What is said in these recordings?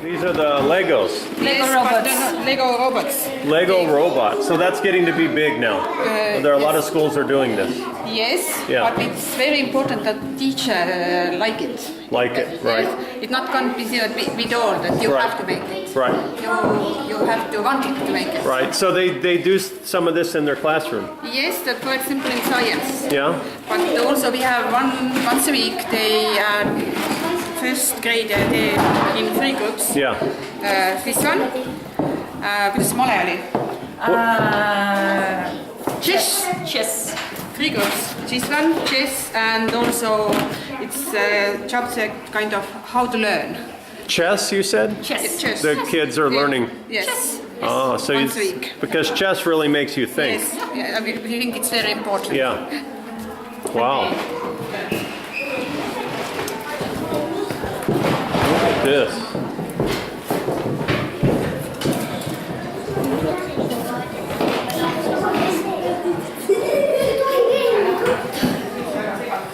These are the Legos. Lego robots. Lego robots. So that's getting to be big now. There are a lot of schools are doing this. Yes, Yeah. but it's very important that teacher like it. Like it, right. It's not going to be with all that you Right. have to make it. Right. You have to want it to make it. Right. So they do some of this in their classroom. Yes, that for example in science. Yeah. But also we have once a week they are first grade they in 3 groups. Yeah. This one, kuidas male oli? Chess. 3 groups. This one, chess, and also it's a subject kind of how to learn. Chess, you said? Chess. The kids are learning. Yes. Oh, so Once a week. because chess really makes you think. Yes. Yeah, we think it's very important. Yeah. Wow. Look at this.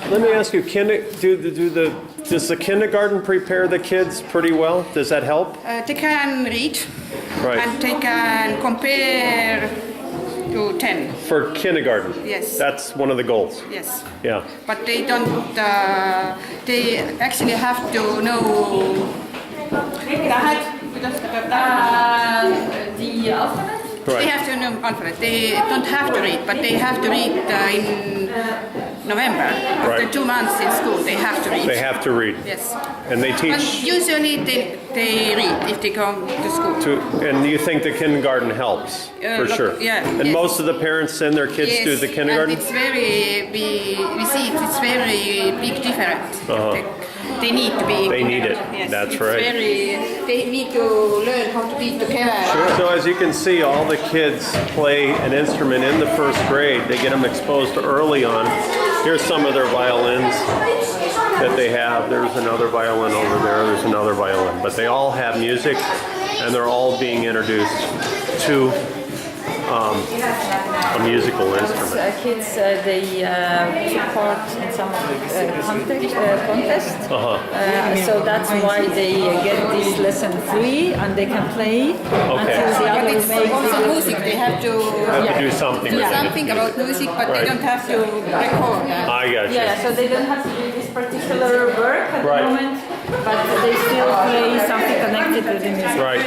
Let me ask you, does the kindergarten prepare the kids pretty well? Does that help? They can read Right. and they can compare to 10. For kindergarten? Yes. That's one of the goals. Yes. Yeah. But they don't, they actually have to know The alphabet? They have to know alphabet. They don't have to read, but they have to read in November. After Right. 2 months in school, they have to read. They have to read. Yes. And they And teach usually they read if they come to school. and you think the kindergarten helps? For look, sure. yeah, And yes. most of the parents send their kids to the kindergarten? And it's very, we see it's very big difference. They need to be. They need it. Yes, That's it's right. They need to learn how to be together. So as you can see, all the kids play an instrument in the first grade. They get them exposed early on. Here's some of their violins that they have. There's another violin over there. There's another violin. But they all have music, and they're all being introduced to a musical instrument. Kids, they took part in some contest. So that's why they get this lesson free and they can play until the But other it's make also music. They have to Have to do something. do related to something music. about music, but Right. they don't have to record. I got you. Yeah, so they don't have to do this particular work at Right. the moment, but they still play something connected with the music. Right.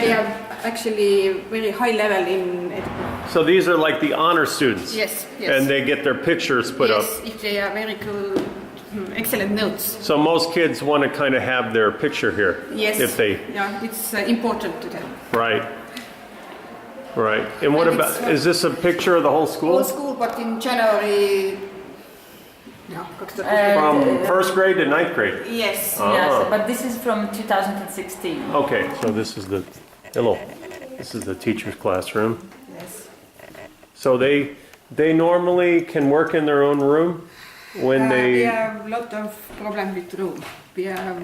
They are actually very high level in So these are like the honor students. Yes, yes. And they get their pictures put up. yes, if they are very good, excellent notes. So most kids want to kind of have their picture here. Yes. If they, Yeah, it's important to them. right. Right. And what And about, it's- is this a picture of the whole school? Whole school, but in January. From first grade to ninth grade? Yes. Yes, but this is from 2016. Okay, so this is the, hello, this is the teacher's classroom. Yes. So they normally can work in their own room when We they, have a lot of problem with room. We have,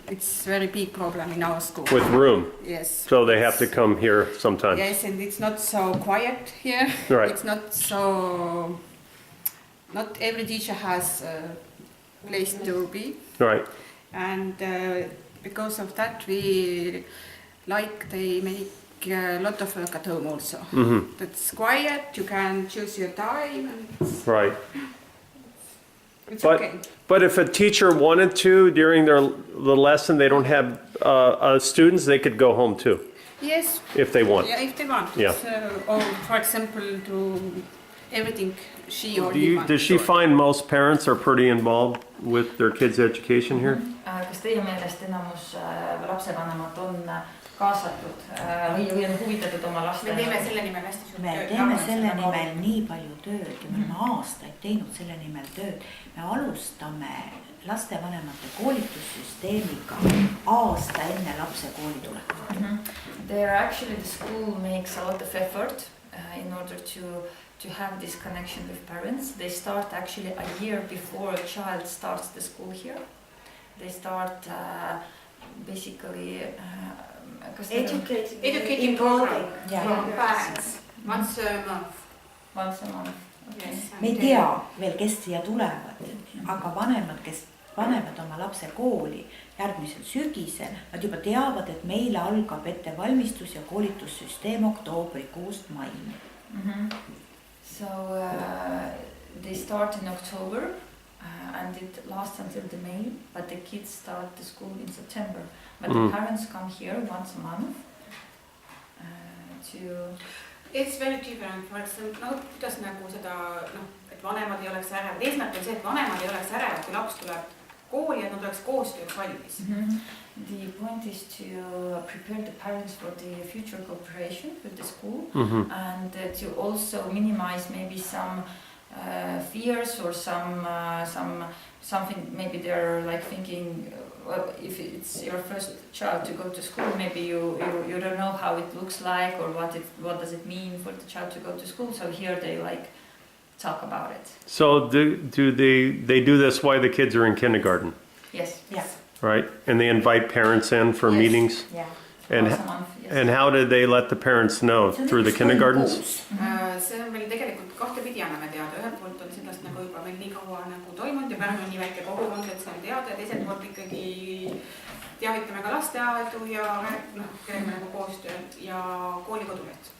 it's very big problem in our school. with room. Yes. So they have to come here sometimes. Yes, and it's not so quiet here. Right. It's not so. Not every teacher has a place to be, Right. and because of that, we they make a lot of work at home also. Mm-hmm. That's quiet. You can choose your time. And Right. it's But, okay. but if a teacher wanted to during the lesson, they don't have students, they could go home too, Yes. if they want. Yeah, if they want. Yeah. Or for example, to everything she or he wants. Does she find most parents are pretty involved with their kids' education here? Kas teie meelest enamus lapsevanemad on kaasatud või on huvitatud oma laste? Me teeme selle nimel hästi suurt Me teeme selle nimel nii palju tööd ja me oleme aastaid teinud selle nimel tööd. Me alustame lastevanemate koolitussüsteemiga aasta enne lapse koolitulekut. There actually the school makes a lot of effort in order to have this connection with parents. They start actually a year before a child starts the school here. They start basically educating program from parents once a month. Once a month. Okay. Yes. Me ei tea veel, kes siia tulevad, aga vanemad, kes panevad oma lapse kooli järgmisel sügisel, nad juba teavad, et meil algab ettevalmistus ja koolitussüsteem oktoobrikuust maini. So they start in October and it lasts until the May, but the kids start the school in September. But the parents come here once a month to... It's very different, for example, no, kuidas nagu seda, no, et vanemad ei oleks ärevad. Eesmärk on see, et vanemad ei oleks ärevad, kui laps tuleb kooli, et nad oleks koostööks valmis. The point is to prepare the parents for the future cooperation with the school and to also minimize maybe some fears or something maybe they're like thinking well, if it's your first child to go to school, maybe you don't know how it looks like or what does it mean for the child to go to school. So here they like talk about it. So do they do this while the kids are in kindergarten? Yes. Yeah. Right? And they invite parents in for meetings? Yeah. And, Once a month, yes. and how did they let the parents know? Through the kindergartens? See on meil tegelikult kahtepidi anname teada. Ühelt poolt on sellest nagu juba meil nii kaua nagu toimunud ja Pärnu on nii väike kogukond, et see on teada ja teiselt poolt ikkagi teavitame ka lasteaedu ja teeme nagu koostööd ja koolikoduleht.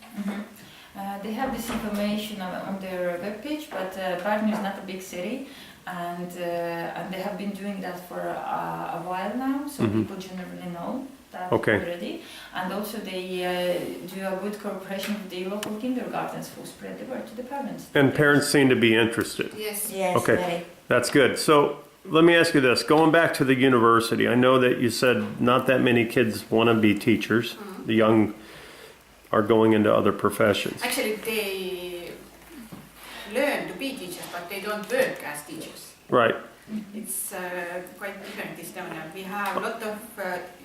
They have this information on their webpage, but Parnu is not a big city, and they have been doing that for a while now, so people generally know that already. And also they do a good cooperation with the local kindergartens who spread the word to the parents. And parents seem to be interested. Yes. Yes, Okay, very. that's good. So let me ask you this. Going back to the university, I know that you said not that many kids want to be teachers. The young are going into other professions. Actually, they learn to be teachers, but they don't work as teachers. Right. It's quite different in Estonia. We have a lot of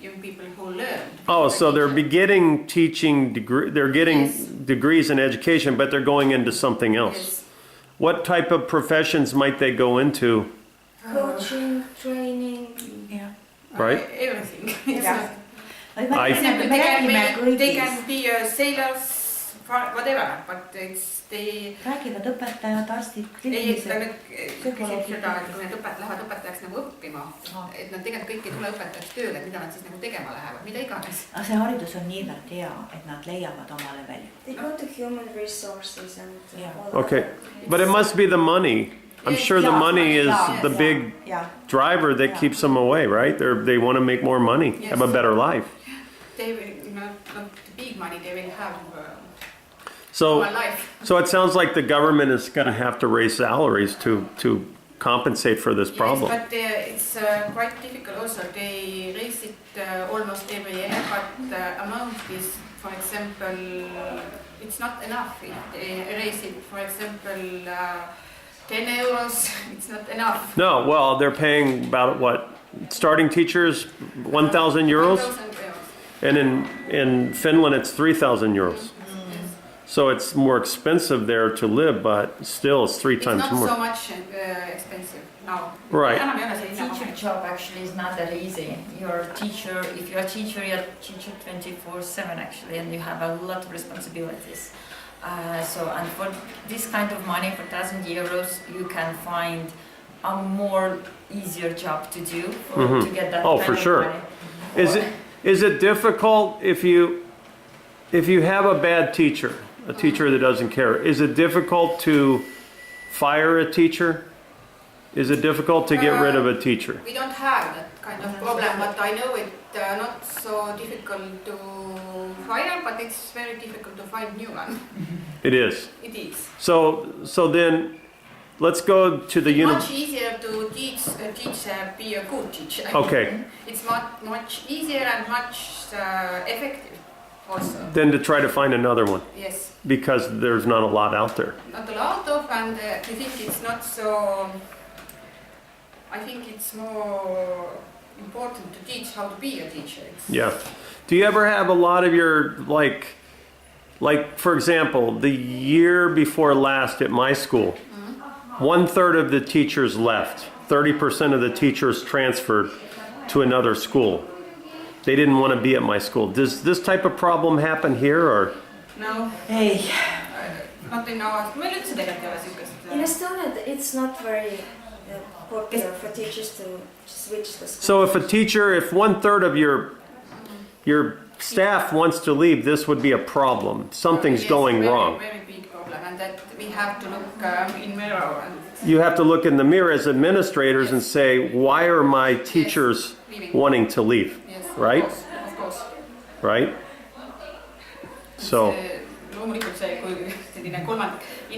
young people who learn. Oh, so they're getting teaching degree. They're getting Yes. degrees in education, but they're going into something else. Yes. What type of professions might they go into? Coaching, training. Yeah. Right. Everything. It's Yeah. not- I- They can be sailors, whatever, but they räägivad õpetajad, arstid, ei, kliinilised. küsib seda, et kui need lähevad õpetajaks nagu õppima, et nad tegelikult kõik ei tule õpetajaks tööle, et mida nad siis nagu tegema lähevad, mida iganes. aga see haridus on niivõrd hea, et nad leiavad oma leveli. They go to human resources and Yeah. all Okay, that. but it must be the money. I'm sure the money is the big Yeah. driver that keeps them away, right? They want to make more money, have a Yes. better life. They will not the big money they will have So, one life. so it sounds like the government is going to have to raise salaries to compensate for this problem. Yes, but it's quite difficult also. They raise it almost every year, but the amount is, for example, it's not enough. If they raise it, for example, 10 euros, it's not enough. No, well, they're paying about what? Starting teachers, 1,000 euros? 1,000 euros. And in Finland, it's 3,000 euros. Yes. So it's more expensive there to live, but still it's three It's times not more. so much expensive now. Right. Enam ei ole see Teacher hinnaga. job actually is not that easy. You're a teacher, if you're a teacher 24/7 actually, and you have a lot of responsibilities. And for this kind of money, for 1,000 euros, you can find a more easier job to do to get that Oh, kind for of sure. money. Is it difficult if you have a bad teacher, a teacher that doesn't care? Is it difficult to fire a teacher? Is it difficult to get rid of a teacher? We don't have that kind of problem, but I know it not so difficult to fire, but it's very difficult to find new one. It is. It is. So then, let's go to the Much easier to teach a teacher be a good teacher. Okay. It's much easier and much effective also. Then to try to find another one, Yes, because there's not a lot out there. not a lot of, and I think it's not so. I think it's more important to teach how to be a teacher. Yeah. Do you ever have a lot of your like for example, the year before last at my school, 1/3 of the teachers left. 30% of the teachers transferred to another school. They didn't want to be at my school. Does this type of problem happen here or? No, ei, not in our. Meil üldse tegelikult ei ole siukest. In Estonia, it's not very popular for teachers to switch the school. So if a teacher, if 1/3 of your staff wants to leave, this would be a problem. Something's Yes, going very, wrong. Very big problem, and that we have to look in mirror and You have to look in the mirror as administrators and say, why are my teachers wanting to leave? yes, Right? Of course. Right? So, loomulikult see, kui selline kolmandik, see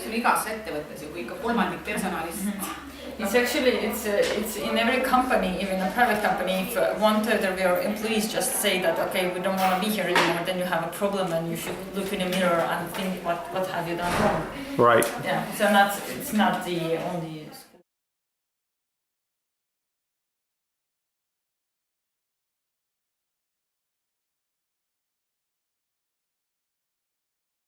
on igas ettevõttes ju, kui ikka kolmandik personalist. It's actually it's in every company, even a private company. If 1/3 of your employees just say that okay, we don't want to be here anymore, then you have a problem, and you should look in the mirror and think what have you done wrong. right. Yeah, so it's not the only